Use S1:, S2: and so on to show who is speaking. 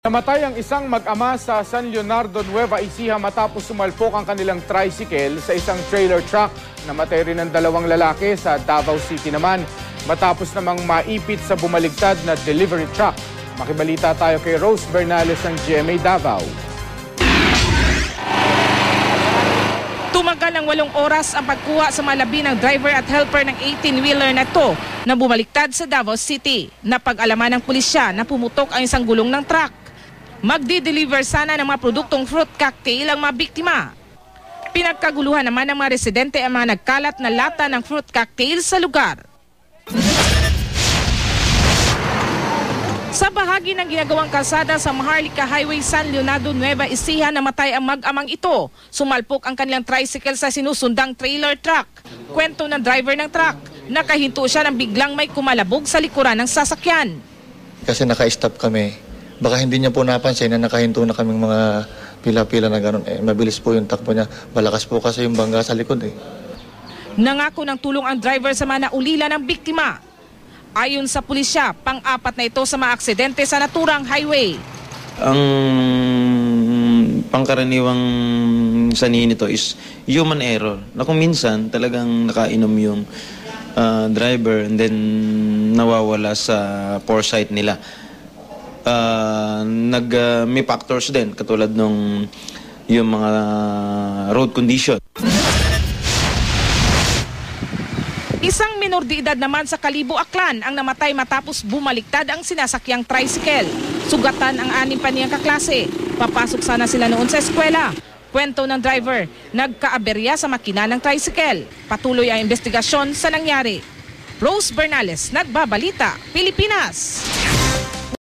S1: Namatay ang isang mag-ama sa San Leonardo, Nueva Ecija matapos sumalpok ang kanilang tricycle sa isang trailer truck. Namatay rin ang dalawang lalaki sa Davao City naman matapos namang maipit sa bumaligtad na delivery truck. Makibalita tayo kay Rose Bernales ng GMA Davao.
S2: Tumagal ng 8 oras ang pagkuha sa malabi ng driver at helper ng 18-wheeler na to na bumaliktad sa Davao City. Napag-alaman ng pulisya na pumutok ang isang gulong ng truck. Magdi-deliver sana ng mga produktong fruit cocktail ang mga biktima. Pinagkaguluhan naman ng mga residente ang mga nagkalat na lata ng fruit cocktail sa lugar. Sa bahagi ng ginagawang kalsada sa Maharlika Highway, San Leonardo, Nueva Ecija, namatay ang mag-amang ito. Sumalpok ang kanilang tricycle sa sinusundang trailer truck. Kwento ng driver ng truck, nakahinto siya nang biglang may kumalabog sa likuran ng sasakyan.
S3: Kasi naka-stop kami. Baka hindi niya po napansin na nakahinto na kaming mga pila-pila na gano'n. Mabilis po yung takbo niya. Malakas po kasi yung bangga sa likod
S2: Nangako ng tulong ang driver sa mga naulila ng biktima. Ayon sa pulisya, pang-apat na ito sa mga aksidente sa naturang highway.
S4: Ang pangkaraniwang sanhin nito is human error. Na kung minsan talagang nakainom yung driver and then nawawala sa foresight nila. May factors din katulad nung yung mga road condition.
S2: Isang minor de edad naman sa Kalibo, Aklan ang namatay matapos bumaliktad ang sinasakyang tricycle. Sugatan ang 6 pa niyang kaklase. Papasok sana sila noon sa eskwela. Kwento ng driver, nagkaaberya sa makina ng tricycle. Patuloy ang investigasyon sa nangyari. Rose Bernales, Nagbabalita, Pilipinas.